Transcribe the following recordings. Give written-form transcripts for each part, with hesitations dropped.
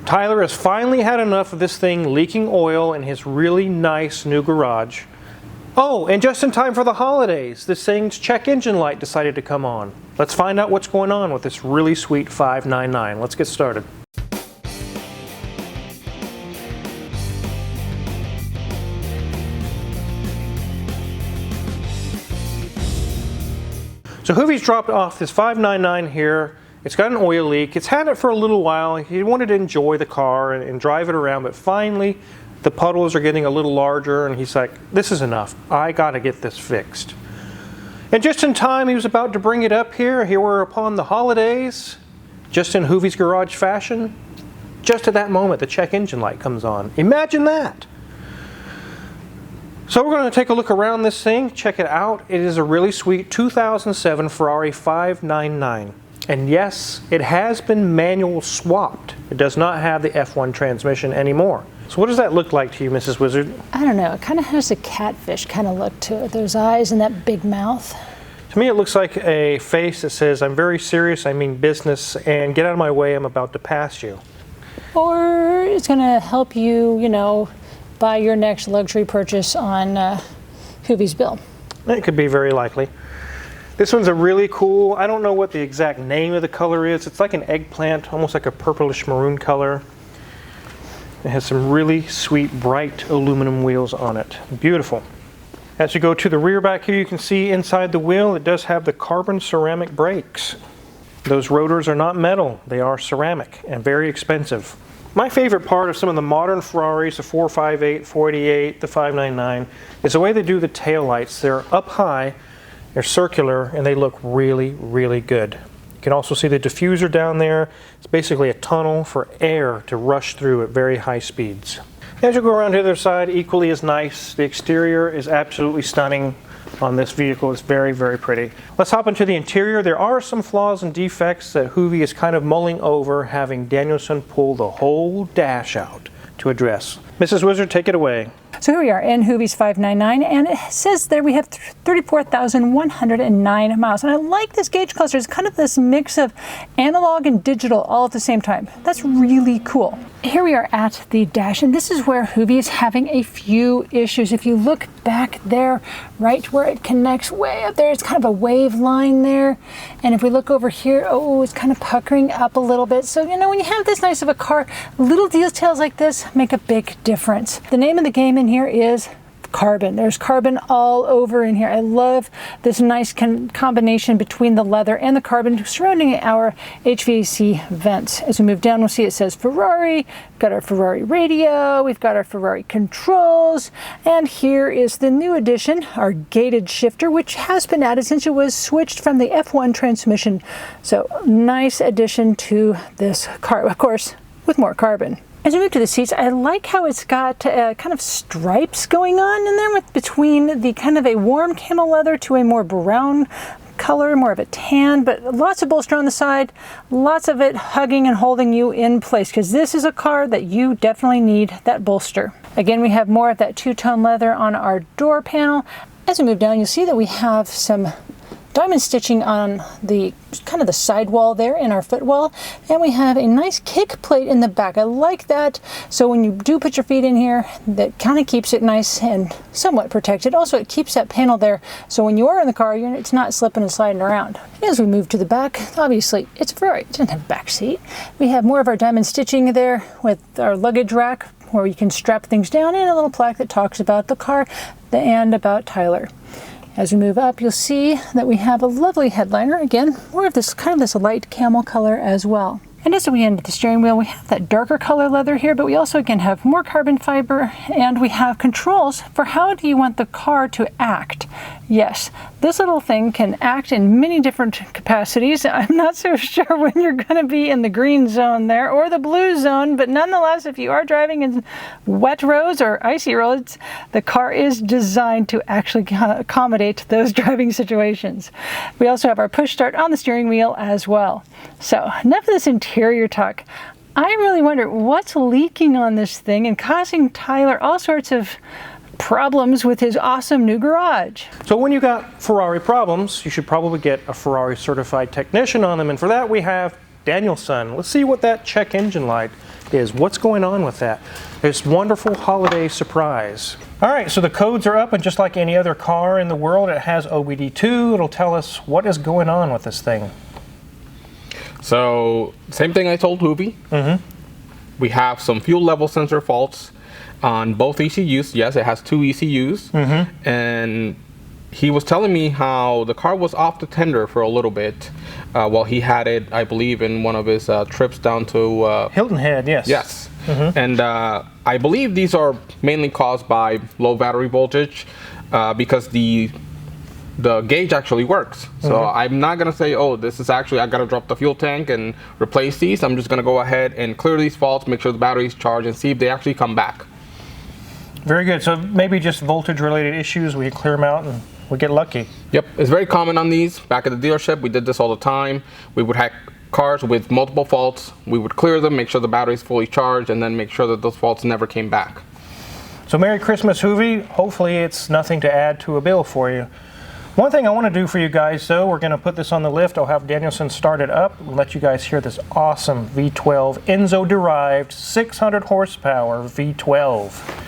Tyler has finally had enough of this thing leaking oil in his really nice new garage. Oh, and just in time for the holidays, this thing's check engine light decided to come on. Let's find out what's going on with this really sweet 599. Let's get started. So Hoovie's dropped off this 599 here. It's got an oil leak. It's had it for a little while. He wanted to enjoy the car and drive it around, but finally the puddles are getting a little larger and he's like, this is enough. I gotta get this fixed. And just in time, he was about to bring it up here. Here we're upon the holidays, just in Hoovie's garage fashion. Just at that moment, the check engine light comes on. Imagine that. So we're going to take a look around this thing, check it out. It is a really sweet 2007 Ferrari 599. And yes, it has been manual swapped. It does not have the F1 transmission anymore. So what does that look like to you, Mrs. Wizard? I don't know. It kind of has a catfish kind of look to it. Those eyes and that big mouth. To me, it looks like a face that says, I'm very serious, I mean business, and get out of my way, I'm about to pass you. Or it's going to help you, you know, buy your next luxury purchase on Hoovie's bill. It could be very likely. This one's a really cool, I don't know what the exact name of the color is. It's like an eggplant, almost like a purplish maroon color. It has some really sweet, bright aluminum wheels on it. Beautiful. As you go to the rear back here, you can see inside the wheel, it does have the carbon ceramic brakes. Those rotors are not metal, they are ceramic and very expensive. My favorite part of some of the modern Ferraris, the 458, 488, the 599, is the way they do the taillights. They're up high, they're circular, and they look really, really good. You can also see the diffuser down there. It's basically a tunnel for air to rush through at very high speeds. As you go around to the other side, equally as nice. The exterior is absolutely stunning on this vehicle. It's very, very pretty. Let's hop into the interior. There are some flaws and defects that Hoovie is kind of mulling over, having Danielson pull the whole dash out to address. Mrs. Wizard, take it away. So here we are in Hoovie's 599, and it says there we have 34,109 miles. And I like this gauge cluster. It's kind of this mix of analog and digital all at the same time. That's really cool. Here we are at the dash, and this is where Hoovie is having a few issues. If you look back there, right where it connects way up there, it's kind of a wave line there. And if we look over here, oh, it's kind of puckering up a little bit. So, you know, when you have this nice of a car, little details like this make a big difference. The name of the game in here is carbon. There's carbon all over in here. I love this nice combination between the leather and the carbon surrounding our HVAC vents. As we move down, we'll see it says Ferrari. We've got our Ferrari radio. We've got our Ferrari controls. And here is the new addition, our gated shifter, which has been added since it was switched from the F1 transmission. So nice addition to this car, of course, with more carbon. As we move to the seats, I like how it's got kind of stripes going on in there with between the kind of a warm camel leather to a more brown color, more of a tan, but lots of bolster on the side, lots of it hugging and holding you in place, because this is a car that you definitely need that bolster. Again, we have more of that two-tone leather on our door panel. As we move down, you'll see that we have some diamond stitching on the kind of the sidewall there in our footwell, and we have a nice kick plate in the back. I like that, so when you do put your feet in here, that kind of keeps it nice and somewhat protected. Also, it keeps that panel there, so when you are in the car, it's not slipping and sliding around. As we move to the back, obviously it's a Ferrari. It doesn't have a back seat. We have more of our diamond stitching there with our luggage rack where you can strap things down, and a little plaque that talks about the car and about Tyler. As we move up, you'll see that we have a lovely headliner. Again, more of this kind of this light camel color as well. And as we end the steering wheel, we have that darker color leather here, but we also again have more carbon fiber, and we have controls for how do you want the car to act. Yes, this little thing can act in many different capacities. I'm not so sure when you're going to be in the green zone there or the blue zone, but nonetheless, if you are driving in wet roads or icy roads, the car is designed to actually accommodate those driving situations. We also have our push start on the steering wheel as well. So enough of this interior talk. I really wonder what's leaking on this thing and causing Tyler all sorts of problems with his awesome new garage. So when you got Ferrari problems, you should probably get a Ferrari certified technician on them, and for that we have Danielson. Let's see what that check engine light is. What's going on with that? This wonderful holiday surprise. All right, so the codes are up, and just like any other car in the world, it has OBD2. It'll tell us what is going on with this thing. So, same thing I told Hoovie. We have some fuel level sensor faults on both ECUs. Yes, it has 2 ECUs. And he was telling me how the car was off the tender for a little bit while he had it, I believe, in one of his trips down to Hilton Head, yes. Yes. And I believe these are mainly caused by low battery voltage because the gauge actually works. So I'm not going to say, oh, this is actually, I got to drop the fuel tank and replace these. I'm just going to go ahead and clear these faults, make sure the battery's charged, and see if they actually come back. Very good. So maybe just voltage related issues, we clear them out and we get lucky. Yep, it's very common on these. Back at the dealership, we did this all the time. We would have cars with multiple faults. We would clear them, make sure the battery's fully charged, and then make sure that those faults never came back. So Merry Christmas, Hoovie. Hopefully it's nothing to add to a bill for you. One thing I want to do for you guys, though, we're going to put this on the lift. I'll have Danielson start it up and let you guys hear this awesome V12 Enzo-derived 600 horsepower V12.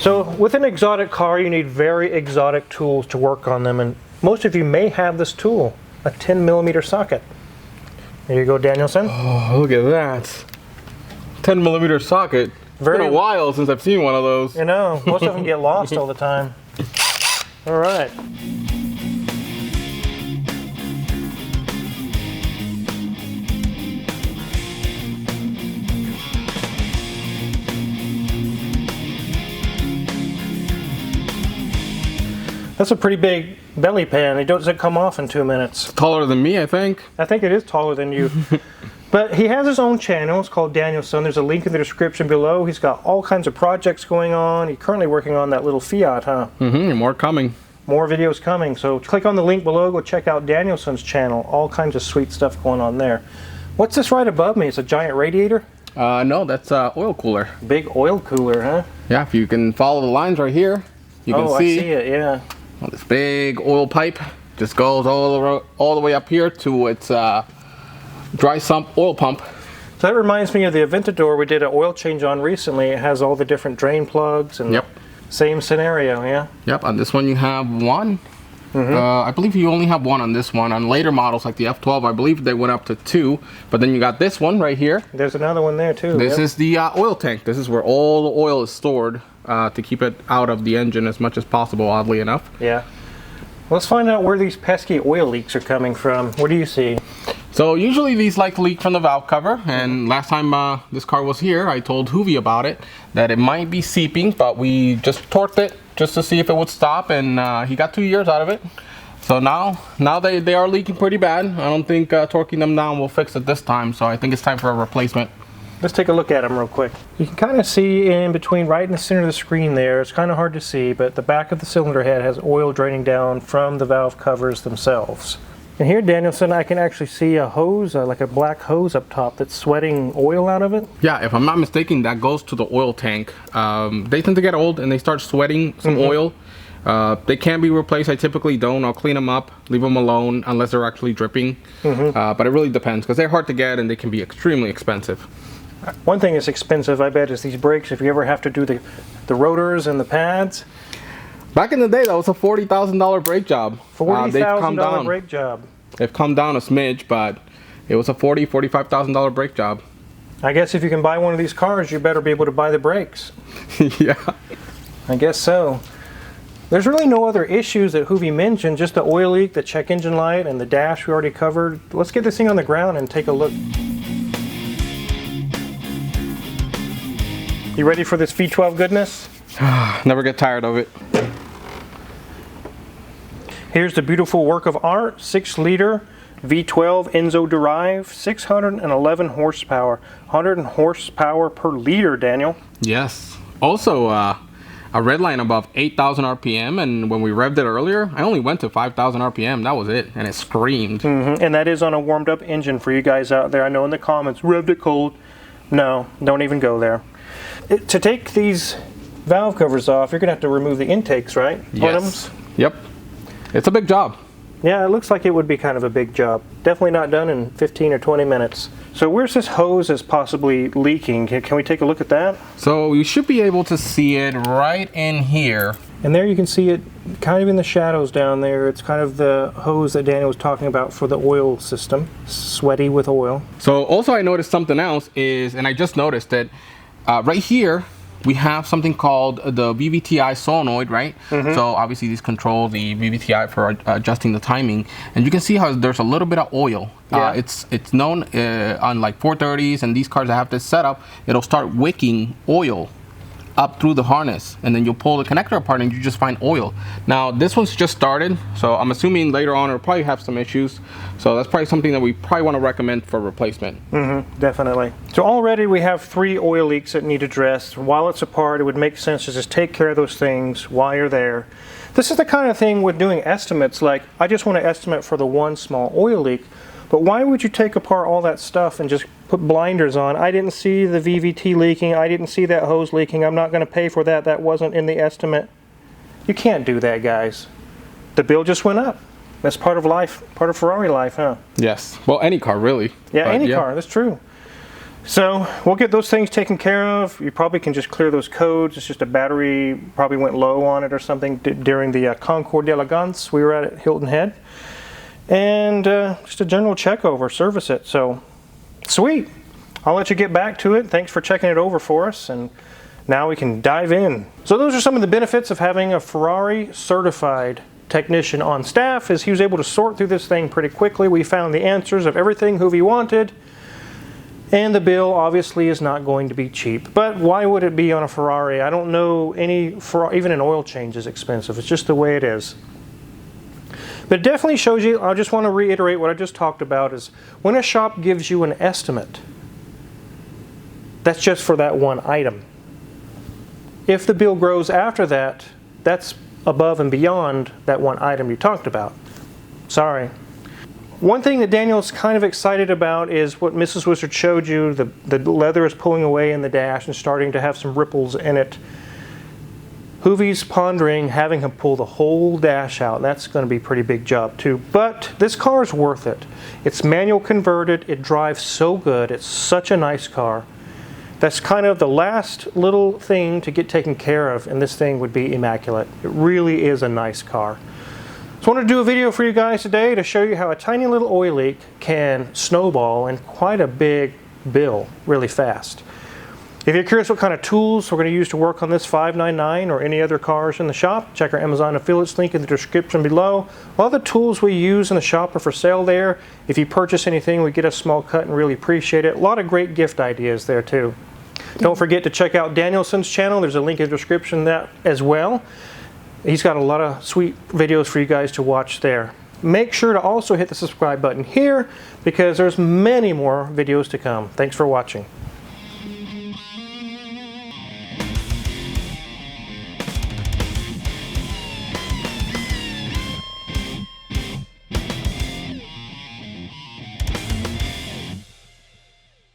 So with an exotic car, you need very exotic tools to work on them, and most of you may have this tool, a 10mm socket. There you go, Danielson. Oh, look at that. 10mm socket. It's been a while since I've seen one of those. You know, most of them get lost all the time. All right. That's a pretty big belly pan. It doesn't come off in 2 minutes. It's taller than me, I think. I think it is taller than you. But he has his own channel. It's called Danielson. There's a link in the description below. He's got all kinds of projects going on. He's currently working on that little Fiat, huh? More coming. More videos coming. So click on the link below. Go check out Danielson's channel. All kinds of sweet stuff going on there. What's this right above me? It's a giant radiator? No, that's oil cooler. Big oil cooler, huh? Yeah, if you can follow the lines right here, you can see. Oh, I see it, yeah. Well, this big oil pipe just goes all the way up here to its dry sump oil pump. So that reminds me of the Aventador we did an oil change on recently. It has all the different drain plugs and same scenario, yeah? Yep, on this one you have one. I believe you only have one on this one. On later models like the F12, I believe they went up to 2. But then you got this one right here. There's another one there too. This is the oil tank. This is where all the oil is stored to keep it out of the engine as much as possible, oddly enough. Yeah. Let's find out where these pesky oil leaks are coming from. What do you see? So usually these like to leak from the valve cover, and last time this car was here, I told Hoovie about it, that it might be seeping, but we just torqued it just to see if it would stop, and he got 2 years out of it. So now they are leaking pretty bad. I don't think torquing them down will fix it this time, so I think it's time for a replacement. Let's take a look at them real quick. You can kind of see in between, right in the center of the screen there, it's kind of hard to see, but the back of the cylinder head has oil draining down from the valve covers themselves. And here, Danielson, I can actually see a hose, like a black hose up top that's sweating oil out of it. Yeah, if I'm not mistaken, that goes to the oil tank. They tend to get old and they start sweating some oil. They can be replaced. I typically don't. I'll clean them up, leave them alone unless they're actually dripping. But it really depends because they're hard to get and they can be extremely expensive. One thing that's expensive, I bet, is these brakes. If you ever have to do the rotors and the pads. Back in the day, that was a $40,000 brake job. $40,000 brake job. They've come down a smidge, but it was a $45,000 brake job. I guess if you can buy one of these cars, you better be able to buy the brakes. Yeah. I guess so. There's really no other issues that Hoovie mentioned, just the oil leak, the check engine light, and the dash we already covered. Let's get this thing on the ground and take a look. You ready for this V12 goodness? Never get tired of it. Here's the beautiful work of art, 6-liter V12 Enzo Drive, 611 horsepower, 100 horsepower per liter, Daniel. Yes. Also, a red line above 8,000 RPM, and when we revved it earlier, I only went to 5,000 RPM. That was it, and it screamed. And that is on a warmed up engine for you guys out there. I know in the comments, revved it cold. No, don't even go there. To take these valve covers off, you're going to have to remove the intakes, right? Yes. Yep. It's a big job. Yeah, it looks like it would be kind of a big job. Definitely not done in 15 or 20 minutes. So where's this hose that's possibly leaking? Can we take a look at that? So you should be able to see it right in here. And there you can see it kind of in the shadows down there. It's kind of the hose that Daniel was talking about for the oil system. Sweaty with oil. So also I noticed something else is, and I just noticed that right here, we have something called the VVTi solenoid, right? So obviously these control the VVTi for adjusting the timing, and you can see how there's a little bit of oil. Yeah. It's known on like 430s and these cars that have this setup, it'll start wicking oil up through the harness, and then you'll pull the connector apart and you just find oil. Now this one's just started, so I'm assuming later on it'll probably have some issues. So that's probably something that we probably want to recommend for replacement. Definitely. So already we have 3 oil leaks that need addressed. While it's apart, it would make sense to just take care of those things while you're there. This is the kind of thing with doing estimates, like I just want to estimate for the one small oil leak, but why would you take apart all that stuff and just put blinders on? I didn't see the VVT leaking, I didn't see that hose leaking, I'm not going to pay for that, that wasn't in the estimate. You can't do that, guys. The bill just went up. That's part of life, part of Ferrari life, huh? Yes. Well, any car really. Yeah, But, any car, that's true. So we'll get those things taken care of. You probably can just clear those codes. It's just a battery probably went low on it or something during the Concours d'Elegance. We were at Hilton Head. And just a general check over, service it. So sweet. I'll let you get back to it. Thanks for checking it over for us. And now we can dive in. So those are some of the benefits of having a Ferrari certified technician on staff, is he was able to sort through this thing pretty quickly. We found the answers of everything Hoovie wanted. And the bill obviously is not going to be cheap. But why would it be on a Ferrari? I don't know any, even an oil change is expensive. It's just the way it is. But it definitely shows you, I just want to reiterate what I just talked about, is when a shop gives you an estimate, that's just for that one item. If the bill grows after that, that's above and beyond that one item you talked about. Sorry. One thing that Daniel's kind of excited about is what Mrs. Wizard showed you. The leather is pulling away in the dash and starting to have some ripples in it. Hoovie's pondering having him pull the whole dash out. That's going to be a pretty big job too. But this car is worth it. It's manual converted. It drives so good. It's such a nice car. That's kind of the last little thing to get taken care of, and this thing would be immaculate. It really is a nice car. So I wanted to do a video for you guys today to show you how a tiny little oil leak can snowball in quite a big bill really fast. If you're curious what kind of tools we're going to use to work on this 599 or any other cars in the shop, check our Amazon affiliates link in the description below. All the tools we use in the shop are for sale there. If you purchase anything, we get a small cut and really appreciate it. A lot of great gift ideas there too. Don't forget to check out Danielson's channel. There's a link in the description that as well. He's got a lot of sweet videos for you guys to watch there. Make sure to also hit the subscribe button here because there's many more videos to come. Thanks for watching.